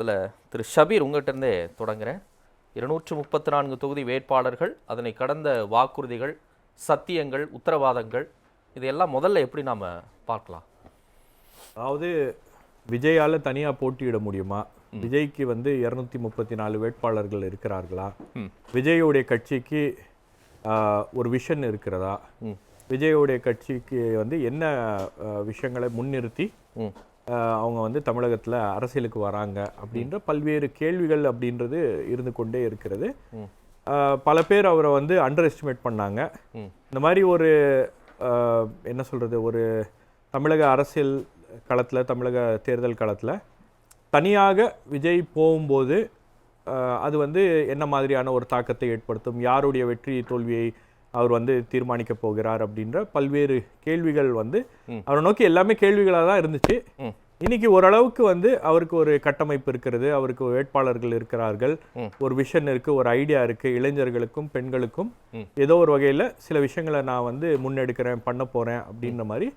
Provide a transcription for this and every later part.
இதில் திரு ஷபீர் உங்கள்கிட்ட இருந்தே தொடங்குறேன். 234 தொகுதி வேட்பாளர்கள், அதனை கடந்த வாக்குறுதிகள், சத்தியங்கள், உத்தரவாதங்கள், இதையெல்லாம் முதல்ல எப்படி நாம் பார்க்கலாம்? அதாவது விஜயால் தனியாக போட்டியிட முடியுமா? விஜய்க்கு 234 வேட்பாளர்கள் இருக்கிறார்களா? விஜயோடைய கட்சிக்கு ஒரு விஷன் இருக்கிறதா? விஜயோடைய கட்சிக்கு என்ன விஷயங்களை முன்னிறுத்தி அவங்க தமிழகத்தில் அரசியலுக்கு வராங்க அப்படின்ற பல்வேறு கேள்விகள் அப்படின்றது இருந்து கொண்டே இருக்கிறது. பல பேர் அவரை அண்டர் எஸ்டிமேட் பண்ணாங்க. இந்த மாதிரி ஒரு என்ன சொல்கிறது, ஒரு தமிழக அரசியல் களத்தில், தமிழக தேர்தல் களத்தில் தனியாக விஜய் போகும்போது அது என்ன மாதிரியான ஒரு தாக்கத்தை ஏற்படுத்தும், யாருடைய வெற்றி தோல்வியை அவர் தீர்மானிக்க போகிறார் அப்படின்ற பல்வேறு கேள்விகள் அவரை நோக்கி எல்லாமே கேள்விகளாக தான் இருந்துச்சு. இன்னைக்கு ஓரளவுக்கு அவருக்கு ஒரு கட்டமைப்பு இருக்கிறது, அவருக்கு வேட்பாளர்கள் இருக்கிறார்கள், ஒரு விஷன் இருக்கு, ஒரு ஐடியா இருக்கு. இளைஞர்களுக்கும் பெண்களுக்கும் ஏதோ ஒரு வகையில் சில விஷயங்களை நான் முன்னெடுக்கிறேன், பண்ண போறேன் அப்படின்ற மாதிரி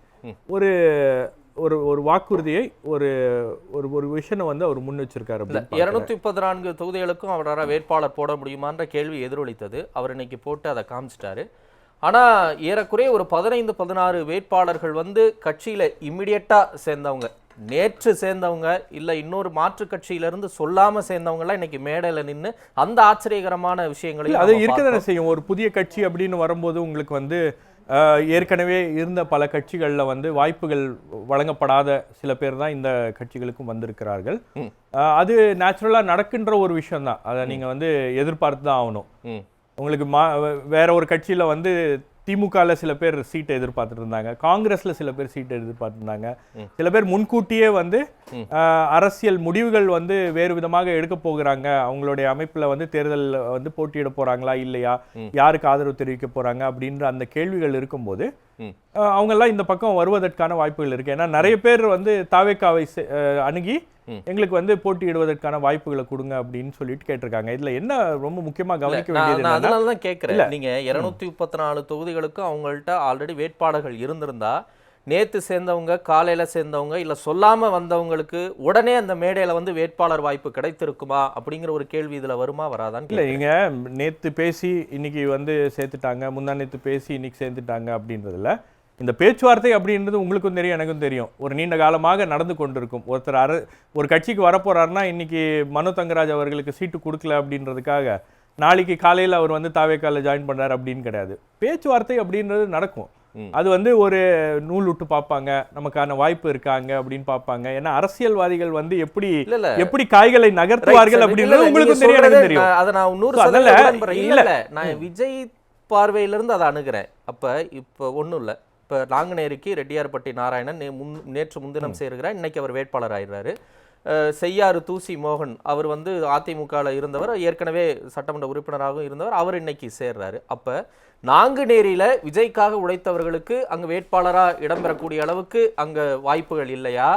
ஒரு ஒரு ஒரு வாக்குறுதியை, ஒரு ஒரு விஷனை அவர் முன் வச்சிருக்காரு. 234 தொகுதிகளுக்கும் அவரால் வேட்பாளர் போட முடியுமான்ற கேள்வி எதிரொலித்தது. அவர் இன்னைக்கு போட்டு அதை காமிச்சிட்டாரு. ஆனால் ஏறக்குறைய ஒரு 15-16 வேட்பாளர்கள் கட்சியில் இம்மிடியட்டாக சேர்ந்தவங்க, நேற்று சேர்ந்தவங்க, இல்லை இன்னொரு மாற்று கட்சியிலிருந்து சொல்லாமல் சேர்ந்தவங்கலாம் இன்னைக்கு மேடையில் நின்று அந்த ஆச்சரியகரமான விஷயங்களையும் அது இருக்கதானே செய்யும். ஒரு புதிய கட்சி அப்படின்னு வரும்போது உங்களுக்கு ஏற்கனவே இருந்த பல கட்சிகளில் வாய்ப்புகள் வழங்கப்படாத சில பேர் தான் இந்த கட்சிகளுக்கும் வந்திருக்கிறார்கள். அது நேச்சுரலாக நடக்கின்ற ஒரு விஷயம் தான். அதை நீங்கள் எதிர்பார்த்து தான் ஆகணும். உங்களுக்கு வேற ஒரு கட்சியில் திமுகவில் சில பேர் சீட்டை எதிர்பார்த்துட்டு இருந்தாங்க, காங்கிரஸில் சில பேர் சீட்டை எதிர்பார்த்துருந்தாங்க, சில பேர் முன்கூட்டியே அரசியல் முடிவுகள் வேறு விதமாக எடுக்க போகிறாங்க, அவங்களுடைய அமைப்பில் தேர்தல் போட்டியிட போறாங்களா இல்லையா, யாருக்கு ஆதரவு தெரிவிக்க போறாங்க அப்படின்ற அந்த கேள்விகள் இருக்கும்போது அவங்கெல்லாம் இந்த பக்கம் வருவதற்கான வாய்ப்புகள் இருக்கு. ஏன்னா நிறைய பேர் தாவேக்காவை அணுகி எங்களுக்கு போட்டியிடுவதற்கான வாய்ப்புகளை கொடுங்க அப்படின்னு சொல்லிட்டு கேட்டிருக்காங்க. இதுல என்ன ரொம்ப முக்கியமா கவனிக்க வேண்டியது, அதனாலதான் கேட்கிறேன், நீங்க 234 தொகுதிகளுக்கும் அவங்கள்ட்ட ஆல்ரெடி வேட்பாளர்கள் இருந்திருந்தா நேத்து சேர்ந்தவங்க, காலையில சேர்ந்தவங்க, இல்ல சொல்லாம வந்தவங்களுக்கு உடனே அந்த மேடையில வேட்பாளர் வாய்ப்பு கிடைத்திருக்குமா அப்படிங்கிற ஒரு கேள்வி இதுல வருமா வராதான்? இல்ல, நீங்க நேத்து பேசி இன்னைக்கு சேர்த்துட்டாங்க, முந்தா நேத்து பேசி இன்னைக்கு சேர்த்துட்டாங்க அப்படின்றதுல இந்த பேச்சுவார்த்தை அப்படின்றது உங்களுக்கும் தெரியும், எனக்கும் தெரியும், ஒரு நீண்ட காலமாக நடந்து கொண்டிருக்கும். ஒருத்தர் ஒரு கட்சிக்கு வரப்போறாருன்னா இன்னைக்கு மனோ தங்கராஜ் அவர்களுக்கு சீட்டு கொடுக்கல அப்படின்றதுக்காக நாளைக்கு காலையில் அவர் தாவேக்கால ஜாயின் பண்றாரு அப்படின்னு கிடையாது. பேச்சுவார்த்தை அப்படின்றது நடக்கும். அது ஒரு நூல் விட்டு பார்ப்பாங்க, நமக்கான வாய்ப்பு இருக்காங்க அப்படின்னு பார்ப்பாங்க. ஏன்னா அரசியல்வாதிகள் எப்படி காய்களை நகர்த்துவார்கள் அப்படின்றது உங்களுக்கு தெரியும். அதை நான் 100% நான் விஜய் பார்வையிலிருந்து அதை அணுகிறேன். இப்போ ஒன்றும் இல்லை, இப்போ நாங்குநேரிக்கு ரெட்டியார்பட்டி நாராயணன் நேற்று முன்தினம் சேர்கிறார், இன்னைக்கு அவர் வேட்பாளர் ஆயிடுறாரு. செய்யாறு தூசி மோகன் அவர் அதிமுகவில் இருந்தவர், ஏற்கனவே சட்டமன்ற உறுப்பினராகவும் இருந்தவர், அவர் இன்னைக்கு சேர்றாரு. அப்போ நாங்குநேரியில் விஜய்க்காக உழைத்தவர்களுக்கு அங்கே வேட்பாளராக இடம்பெறக்கூடிய அளவுக்கு அங்கே வாய்ப்புகள் இல்லையா?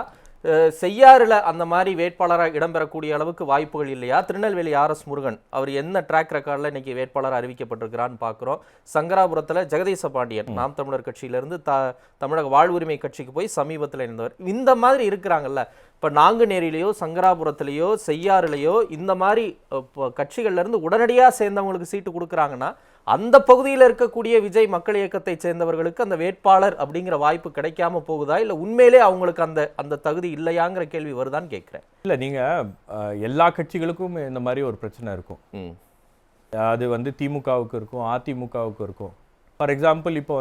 செய்யாறுல அந்த மாதிரி வேட்பாளராக இடம்பெறக்கூடிய அளவுக்கு வாய்ப்புகள் இல்லையா? திருநெல்வேலி RS முருகன் அவர் என்ன ட்ராக் ரெக்கார்டில் இன்னைக்கு வேட்பாளர் அறிவிக்கப்பட்டிருக்கிறான்னு பார்க்குறோம். சங்கராபுரத்தில் ஜெகதீச பாண்டியன் நாம் தமிழர் கட்சியிலிருந்து தமிழக வாழ்வுரிமை கட்சிக்கு போய் சமீபத்தில் இருந்தவர். இந்த மாதிரி இருக்கிறாங்கல்ல. இப்போ நாங்குநேரிலேயோ சங்கராபுரத்திலேயோ செய்யாறுலையோ இந்த மாதிரி கட்சிகள்லேருந்து உடனடியாக சேர்ந்தவங்களுக்கு சீட்டு கொடுக்குறாங்கன்னா அந்த பகுதியில் இருக்கக்கூடிய விஜய் மக்கள் இயக்கத்தை சேர்ந்தவர்களுக்கு அந்த வேட்பாளர் அப்படிங்கிற வாய்ப்பு கிடைக்காம போகுதா, இல்லை உண்மையிலே அவங்களுக்கு அந்த தகுதி இல்லையாங்கிற கேள்வி வருதான்னு கேட்குறேன். இல்லை, நீங்கள் எல்லா கட்சிகளுக்கும் இந்த மாதிரி ஒரு பிரச்சனை இருக்கும். அது திமுகவுக்கு இருக்கும், அதிமுகவுக்கு இருக்கும். ஃபார் எக்ஸாம்பிள் இப்போ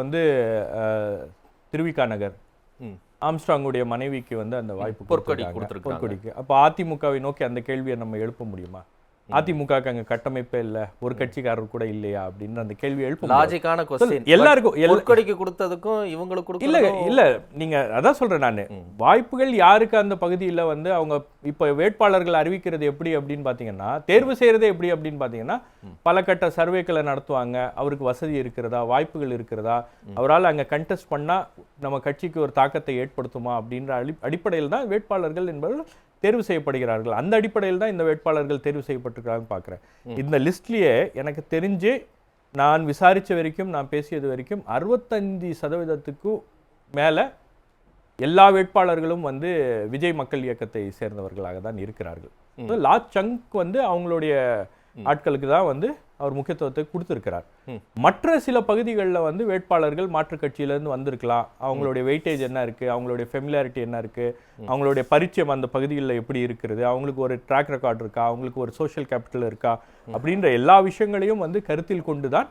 திருவிக நகர் ஆம்ஸ்ட்ராங்குடைய மனைவிக்கு அந்த வாய்ப்பு பொற்கொடிக்கு. அப்போ அதிமுகவை நோக்கி அந்த கேள்வியை நம்ம எழுப்ப முடியுமா? அதிமுகக்கு அங்க கட்டமைப்பே இல்ல, ஒரு கட்சிக்காரர் கூட இல்லையா அப்படின்னு அந்த கேள்வி எழுப்பும். லாஜிக்கான क्वेश्चन. எல்லாருக்கும் பொற்கொடிக்கு கொடுத்ததுக்கும் இவங்களுக்கு கொடுத்ததுக்கும் இல்ல நீங்க அதான் சொல்றேன் நான். வாய்ப்புகள் யாருக்கு அந்த பகுதியில் அவங்க இப்ப வேட்பாளர்கள் அறிவிக்கிறது எப்படி அப்படின்னு பாத்தீங்கன்னா, தேர்வு செய்யறதே எப்படி அப்படின்னு பாத்தீங்கன்னா, பல கட்ட சர்வேக்களை நடத்துவாங்க. அவருக்கு வசதி இருக்கிறதா, வாய்ப்புகள் இருக்கிறதா, அவரால் அங்க கண்டெஸ்ட் பண்ணா நம்ம கட்சிக்கு ஒரு தாக்கத்தை ஏற்படுத்துமா அப்படின்ற அடிப்படையில் தான் வேட்பாளர்கள் என்பவர்கள் தேர்வு செய்யப்படுகிறார்கள். அந்த அடிப்படையில் தான் இந்த வேட்பாளர்கள் தேர்வு செய்யப்பட்டிருக்கிறாங்கன்னு பார்க்குறேன். இந்த லிஸ்ட்லேயே எனக்கு தெரிஞ்சு நான் விசாரித்த வரைக்கும், நான் பேசியது வரைக்கும் 65% மேலே எல்லா வேட்பாளர்களும் விஜய் மக்கள் இயக்கத்தை சேர்ந்தவர்களாக தான் இருக்கிறார்கள். லார்ஜ் சங்க் வந்து அவங்களுடைய ஆட்களுக்கு தான் வந்து அவர் முக்கியத்துவத்தை கொடுத்திருக்கிறார். மற்ற சில பகுதிகளில் வந்து வேட்பாளர்கள் மாற்றுக் கட்சியிலேருந்து வந்திருக்கலாம். அவங்களுடைய வெயிட்டேஜ் என்ன இருக்கு, அவங்களுடைய ஃபெமிலியாரிட்டி என்ன இருக்கு, அவங்களுடைய பரிச்சயம் அந்த பகுதிகளில் எப்படி இருக்கிறது, அவங்களுக்கு ஒரு ட்ராக் ரெக்கார்ட் இருக்கா, அவங்களுக்கு ஒரு சோஷியல் கேபிட்டல் இருக்கா அப்படின்ற எல்லா விஷயங்களையும் வந்து கருத்தில் கொண்டுதான்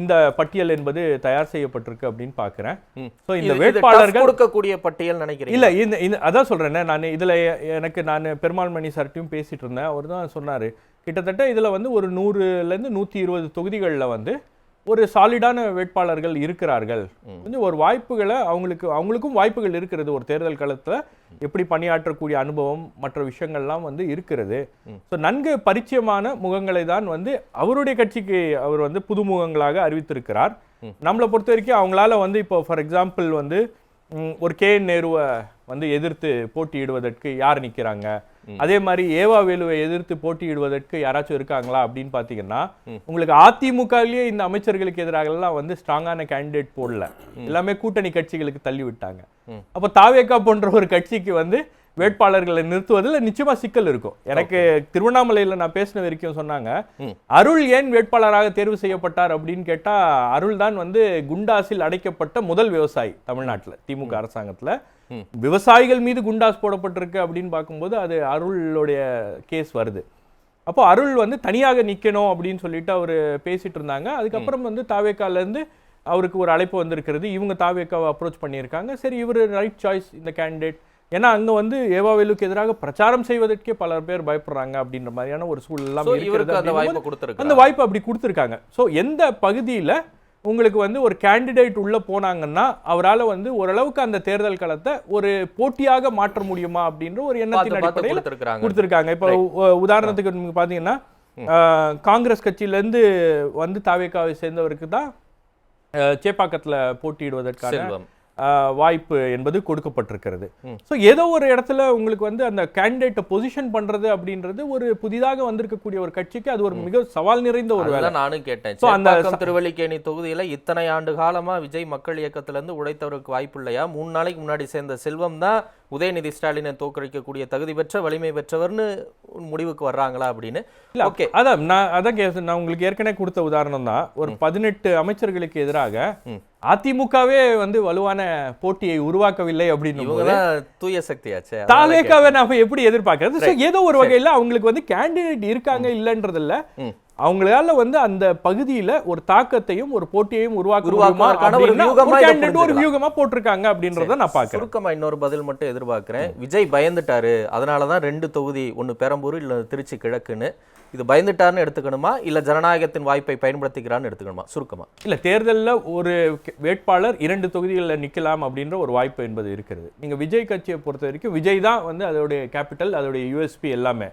இந்த பட்டியல் என்பது தயார் செய்யப்பட்டிருக்கு அப்படின்னு பார்க்கிறேன். ஸோ இந்த வேட்பாளர்கள் கொடுக்கக்கூடிய பட்டியல் நினைக்கிறேன் இல்ல இந்த அதான் சொல்றேன். நான் இதுல நான் பெருமாள் மணி சார்ட்டையும் பேசிட்டு இருந்தேன். அவர் தான் சொன்னாரு கிட்டத்தட்ட இதுல வந்து ஒரு 100லேருந்து 120 தொகுதிகளில் வந்து ஒரு சாலிடான வேட்பாளர்கள் இருக்கிறார்கள். கொஞ்சம் ஒரு வாய்ப்புகளை அவங்களுக்கும் வாய்ப்புகள் இருக்கிறது. ஒரு தேர்தல் காலத்துல எப்படி பணியாற்றக்கூடிய அனுபவம் மற்ற விஷயங்கள்லாம் வந்து இருக்கிறது. ஸோ நன்கு பரிச்சயமான முகங்களை தான் வந்து அவருடைய கட்சிக்கு அவர் வந்து புதுமுகங்களாக அறிவித்திருக்கிறார். நம்மளை பொறுத்த வரைக்கும் அவங்களால வந்து இப்போ ஃபார் எக்ஸாம்பிள் வந்து ஒரு KN நேருவை வந்து எதிர்த்து போட்டியிடுவதற்கு யார் நிற்கிறாங்க, அதே மாதிரி ஏவா வேலுவை எதிர்த்து போட்டியிடுவதற்கு யாராச்சும் இருக்காங்களா அப்படின்னு பாத்தீங்கன்னா உங்களுக்கு அதிமுகலயே இந்த அமைச்சர்களுக்கு எதிராகலாம் வந்து ஸ்ட்ராங்கான கேண்டிடேட் போடல, எல்லாமே கூட்டணி கட்சிகளுக்கு தள்ளி விட்டாங்க. அப்ப தாவேகா போன்ற ஒரு கட்சிக்கு வந்து வேட்பாளர்களை நிறுத்துவதில் நிச்சயமா சிக்கல் இருக்கும். எனக்கு திருவண்ணாமலையில நான் பேசின வரைக்கும் சொன்னாங்க, அருள் ஏன் வேட்பாளராக தேர்வு செய்யப்பட்டார் அப்படின்னு கேட்டா, அருள் தான் வந்து குண்டாஸில் அடைக்கப்பட்ட முதல் விவசாயி தமிழ்நாட்டில் திமுக அரசாங்கத்துல. விவசாயிகள் மீது குண்டாஸ் போடப்பட்டிருக்கு அப்படின்னு பார்க்கும்போது அது அருளுடைய கேஸ் வருது. அப்போ அருள் வந்து தனியாக நிக்கணும் அப்படின்னு சொல்லிட்டு அவர் பேசிட்டு இருந்தாங்க. அதுக்கப்புறம் வந்து தாவேக்கால இருந்து அவருக்கு ஒரு அழைப்பு வந்திருக்கிறது. இவங்க தாவேக்காவை அப்ரோச் பண்ணியிருக்காங்க. சரி, இவர் ரைட் சாய்ஸ் இந்த கேண்டிடேட். ஏன்னா அங்க வந்து ஏவாவேலுக்கு எதிராக பிரச்சாரம் செய்வதற்கே பல பேர் பயப்படுறாங்க அப்படின்ற மாதிரியான ஒரு சூழல் இருக்கிறது. அந்த வாய்ப்பு அப்படி கொடுத்துருக்காங்க. ஸோ எந்த பகுதியில உங்களுக்கு வந்து ஒரு கேண்டிடேட் உள்ள போனாங்கன்னா அவரால் வந்து ஓரளவுக்கு அந்த தேர்தல் களத்தை ஒரு போட்டியாக மாற்ற முடியுமா அப்படின்ற ஒரு எண்ணத்தின் அடிப்படையில் கொடுத்துருக்காங்க. இப்போ உதாரணத்துக்கு நீங்க பாத்தீங்கன்னா காங்கிரஸ் கட்சியிலேருந்து வந்து தாவேகாவை சேர்ந்தவருக்கு தான் சேப்பாக்கத்துல போட்டியிடுவதற்கான வாய்ப்பு என்பது கொடுக்கப்பட்டிருக்கிறது. ஸோ ஏதோ ஒரு இடத்துல உங்களுக்கு வந்து அந்த கேண்டிடேட்டை பொசிஷன் பண்றது அப்படின்றது ஒரு புதிதாக வந்திருக்கக்கூடிய ஒரு கட்சிக்கு அது ஒரு மிக சவால் நிறைந்த ஒரு வேலை. நானும் கேட்டேன், திருவல்லிக்கேணி தொகுதியில இத்தனை ஆண்டு காலமா விஜய் மக்கள் இயக்கத்துல இருந்து உழைத்தவருக்கு வாய்ப்பு இல்லையா? 3 நாளைக்கு முன்னாடி சேர்ந்த செல்வம் தான் உதயநிதி ஸ்டாலினை தோற்கடிக்கக்கூடிய தகுதி பெற்ற வலிமை பெற்றவர்னு முடிவுக்கு வர்றாங்களா அப்படின்னு. ஓகே, அதான் நான் உங்களுக்கு ஏற்கனவே கொடுத்த உதாரணம் தான். ஒரு 18 அமைச்சர்களுக்கு எதிராக அதிமுகவே வந்து வலுவான போட்டியை உருவாக்கவில்லை அப்படின்னு தூய சக்தியாச்சு. தாவேகாவை நாம எப்படி எதிர்பார்க்கறது? ஏதோ ஒரு வகையில அவங்களுக்கு வந்து கேண்டிடேட் இருக்காங்க இல்லைன்றது இல்ல, அவங்களால வந்து அந்த பகுதியில ஒரு தாக்கத்தையும் ஒரு போட்டியையும் ஒரு வியூகமா போட்டிருக்காங்க அப்படின்றத நான் பாக்குறேன். சுருக்கமா இன்னொரு பதில் மட்டும் எதிர்பார்க்கிறேன். விஜய் பயந்துட்டாரு, அதனாலதான் 2 தொகுதி, ஒன்னு பெரம்பூர் இல்ல திருச்சி கிழக்குன்னு. இது பயந்துட்டாருன்னு எடுத்துக்கணுமா இல்ல ஜனநாயகத்தின் வாய்ப்பை பயன்படுத்திக்கிறான்னு எடுத்துக்கணுமா? சுருக்கமா. இல்ல, தேர்தலில் ஒரு வேட்பாளர் 2 தொகுதிகளில் நிக்கலாம் அப்படின்ற ஒரு வாய்ப்பு என்பது இருக்கிறது. நீங்க விஜய் கட்சியை பொறுத்த வரைக்கும் விஜய் தான் வந்து அதோடைய கேபிட்டல், அதோடைய USP எல்லாமே.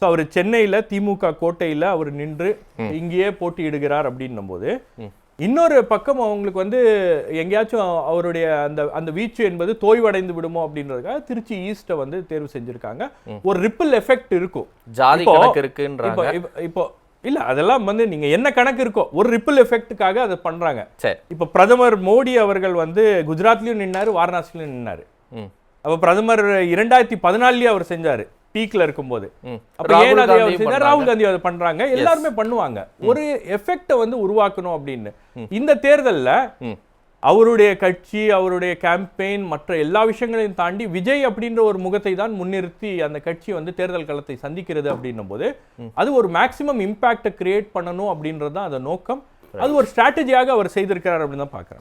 ஸோ அவர் சென்னையில திமுக கோட்டையில அவர் நின்று இங்கேயே போட்டியிடுகிறார் அப்படின்னும் போது இன்னொரு பக்கம் அவங்களுக்கு வந்து எங்கேயாச்சும் அவருடைய அந்த வீச்சு என்பது தோய்வடைந்து விடுமோ அப்படின்றதுக்காக திருச்சி ஈஸ்ட வந்து தேர்வு செஞ்சிருக்காங்க. ஒரு ரிப்பிள் எஃபெக்ட் இருக்கும். ஜாதி கணக்கு இருக்குன்றாங்க. இப்போ இல்ல, அதெல்லாம் வந்து நீங்க என்ன கணக்கு இருக்கோ ஒரு ரிப்பிள் எஃபெக்ட்டுக்காக அதை பண்றாங்க. இப்ப பிரதமர் மோடி அவர்கள் வந்து குஜராத்லயும் நின்னாரு, வாரணாசிலையும் நின்னாரு. அப்ப பிரதமர் 2014 அவர் செஞ்சாரு பீக்ல இருக்கும்போது. ராகுல் காந்தி அதை பண்றாங்க, எல்லாருமே பண்ணுவாங்க. ஒரு எஃபெக்ட வந்து உருவாக்கணும் அப்படின்னு. இந்த தேர்தல்ல அவருடைய கட்சி, அவருடைய கேம்பெயின், மற்ற எல்லா விஷயங்களையும் தாண்டி விஜய் அப்படின்ற ஒரு முகத்தை தான் முன்னிறுத்தி அந்த கட்சி வந்து தேர்தல் களத்தை சந்திக்கிறது அப்படின்னும் போது அது ஒரு மேக்சிமம் இம்பாக்டை கிரியேட் பண்ணணும் அப்படின்றது தான் அந்த நோக்கம். அது ஒரு ஸ்ட்ராட்டஜியாக அவர் செய்திருக்கிறார் அப்படின்னு தான் பாக்குறேன்.